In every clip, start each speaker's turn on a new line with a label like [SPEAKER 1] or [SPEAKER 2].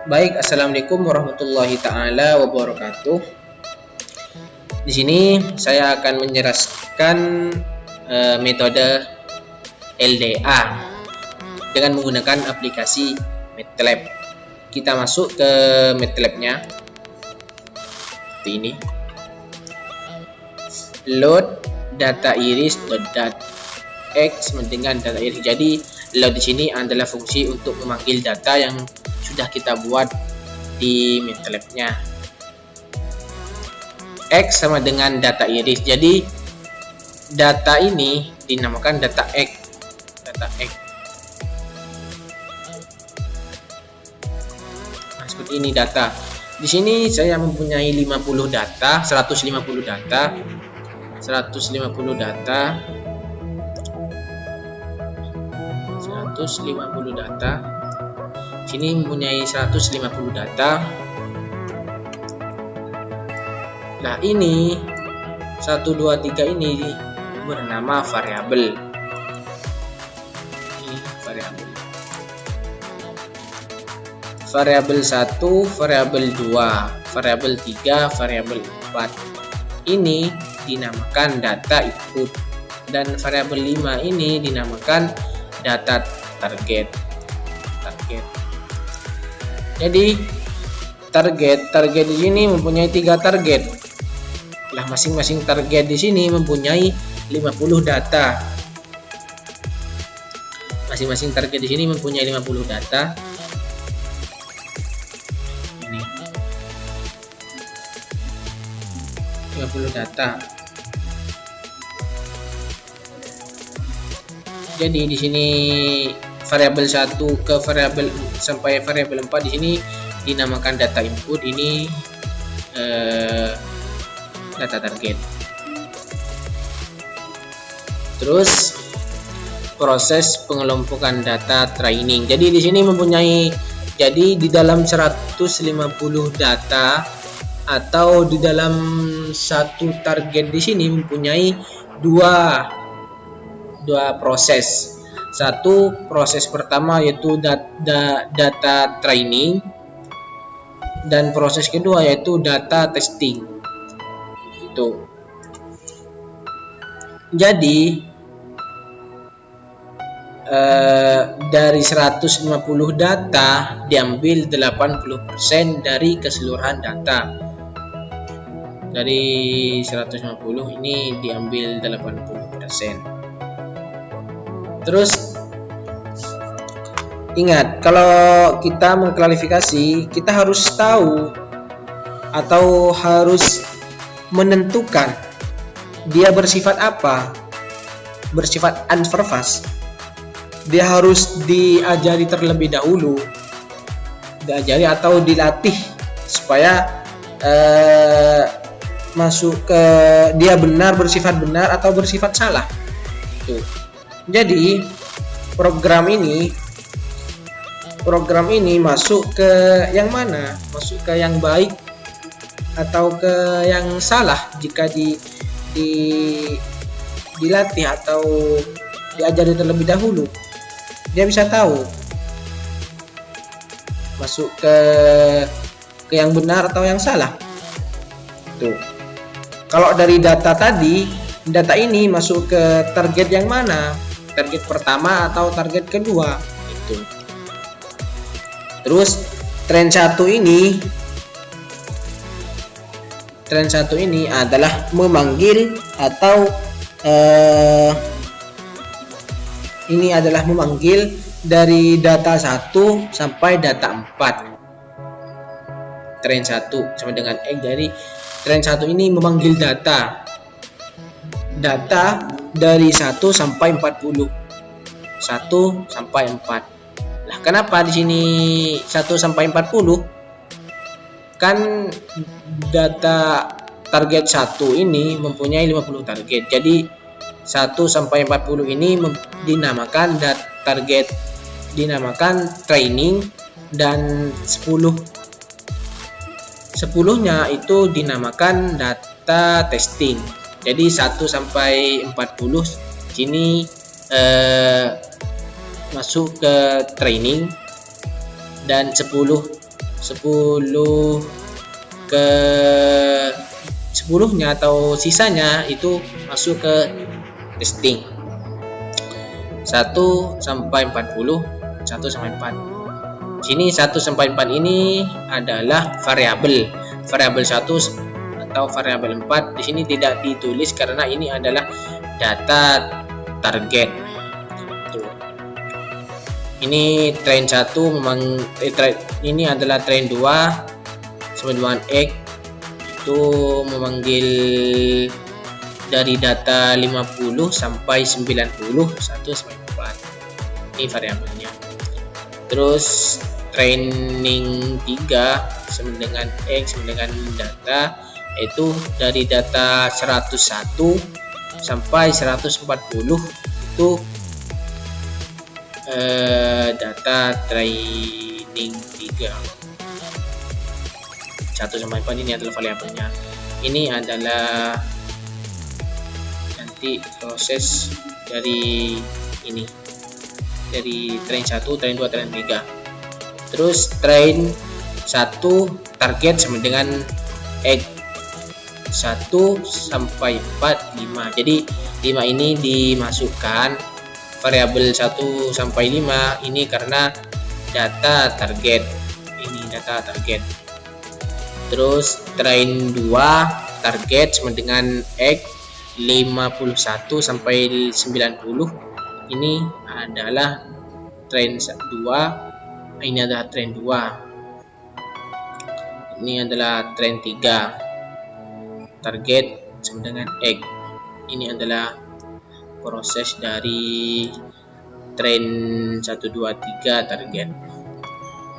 [SPEAKER 1] Baik, assalamualaikum warahmatullahi taala wabarakatuh. Di sini saya akan menjelaskan metode LDA dengan menggunakan aplikasi MATLAB. Kita masuk ke MATLAB-nya seperti ini. Load data iris.x dengan data iris. Jadi load di sini adalah fungsi untuk memanggil data yang sudah kita buat di MATLAB-nya. X sama dengan data iris. Jadi data ini dinamakan data X. Data X. Nah, seperti ini data. Di sini saya mempunyai 50 data, 150 data. 150 data. 150 data. Sini mempunyai 150 data. Nah, ini 1 2 3 ini bernama variabel. Ini variabel. Variabel 1, variabel 2, variabel 3, variabel 4. Ini dinamakan data input dan variabel 5 ini dinamakan data target. Jadi target di sini mempunyai 3 target. Lah, masing-masing target di sini mempunyai 50 data. Masing-masing target di sini mempunyai 50 data. Ini 50 data. Jadi di sini variabel 1 ke variabel sampai variabel 4 di sini dinamakan data input, ini data target. Terus proses pengelompokan data training. Jadi di sini mempunyai, jadi di dalam 150 data atau di dalam satu target di sini mempunyai dua proses. Satu proses pertama yaitu data training dan proses kedua yaitu data testing. Itu. Jadi dari 150 data diambil 80% dari keseluruhan data. Dari 150 ini diambil 80%. Terus ingat, kalau kita mengklarifikasi, kita harus tahu atau harus menentukan dia bersifat apa. Bersifat unsupervised. Dia harus diajari terlebih dahulu, diajari atau dilatih supaya masuk ke dia benar, bersifat benar atau bersifat salah. Tuh. Jadi program ini masuk ke yang mana? Masuk ke yang baik atau ke yang salah jika dilatih atau diajari terlebih dahulu. Dia bisa tahu masuk ke yang benar atau yang salah. Tuh. Kalau dari data tadi, data ini masuk ke target yang mana? Target pertama atau target kedua? Itu. Terus tren satu ini adalah memanggil atau ini adalah memanggil dari data 1 sampai data 4. Tren 1 sama dengan X. Dari tren 1 ini memanggil data dari 1 sampai 40. 1 sampai 4. Lah, kenapa di sini 1 sampai 40? Kan data target 1 ini mempunyai 50 target. Jadi 1 sampai 40 ini dinamakan target, dinamakan training, dan 10-nya itu dinamakan data testing. Jadi 1 sampai 40 sini masuk ke training, dan 10 10 ke 10-nya atau sisanya itu masuk ke testing. 1 sampai 40, 1 sampai 4. Sini 1 sampai 4 ini adalah variabel 1 atau variabel 4. Di sini tidak ditulis karena ini adalah data target. Tuh. Ini train 1 memang ini adalah train 2 sama dengan X itu memanggil dari data 50 sampai 90, 1 sampai 4. Ini variabelnya. Terus training 3 sama dengan X sama dengan data itu dari data 101 sampai 140 itu data training 3. 1 sampai 4 ini adalah variabelnya. Ini adalah nanti proses dari ini, dari train 1, train 2, train 3. Terus train 1 target sama dengan X 1 sampai 4, 5. Jadi 5 ini dimasukkan variabel 1 sampai 5 ini karena data target. Ini data target. Terus train 2 target sama dengan X 51 sampai 90. Ini adalah train 2. Ini adalah train 2. Ini adalah train 3. Target sama dengan X. Ini adalah proses dari train 1, 2, 3 target.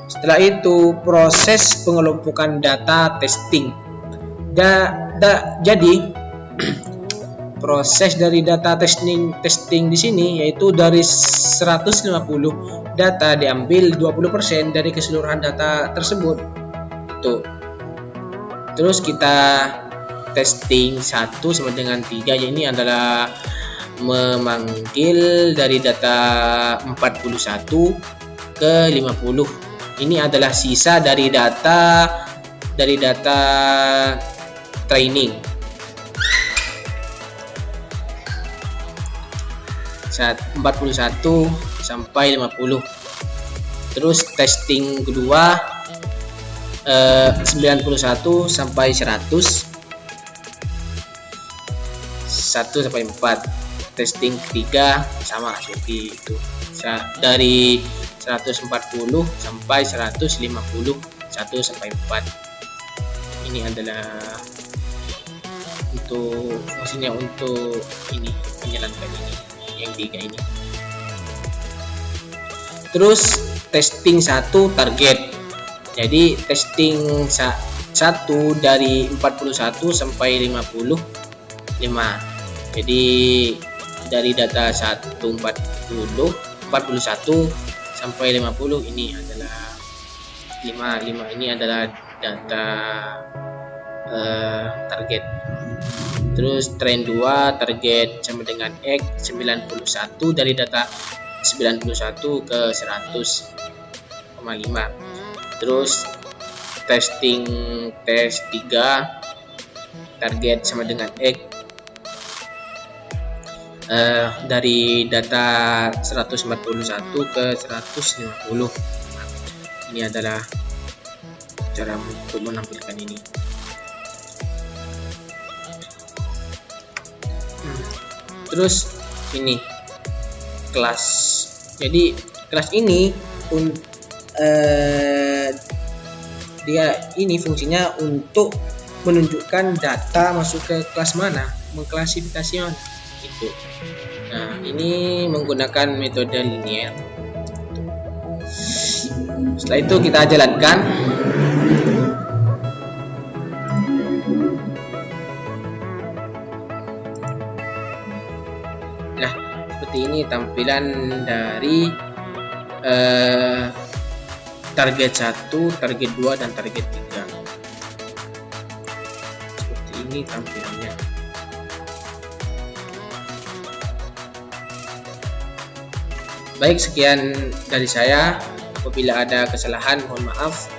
[SPEAKER 1] Setelah itu proses pengelompokan data testing. Jadi proses dari data testing di sini yaitu dari 150 data diambil 20% dari keseluruhan data tersebut. Tuh. Terus kita testing 1 sama dengan 3. Ini adalah memanggil dari data 41 ke 50. Ini adalah sisa dari data training. 41 sampai 50. Terus testing kedua 91 sampai 100. 1 sampai 4. Testing ketiga sama seperti itu. Dari 140 sampai 150, 1 sampai 4. Ini adalah untuk fungsinya untuk ini menjalankan ini yang 3 ini. Terus testing 1 target. Jadi testing 1 dari 41 sampai 55. Jadi dari data 41 sampai 50 ini adalah 5 ini adalah data target. Terus train 2 target sama dengan X 91 dari data 91 ke 100,5. Terus testing tes 3 target sama dengan X dari data 141 ke 150. Ini adalah cara untuk menampilkan ini. Terus ini kelas. Jadi kelas ini dia ini fungsinya untuk menunjukkan data masuk ke kelas mana, mengklasifikasi mana itu. Nah, ini menggunakan metode linear. Setelah itu kita jalankan. Nah, seperti ini tampilan dari target 1, target 2, dan target 3. Seperti ini tampilannya. Baik, sekian dari saya. Apabila ada kesalahan, mohon maaf.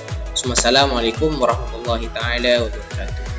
[SPEAKER 1] Wassalamualaikum warahmatullahi taala wabarakatuh.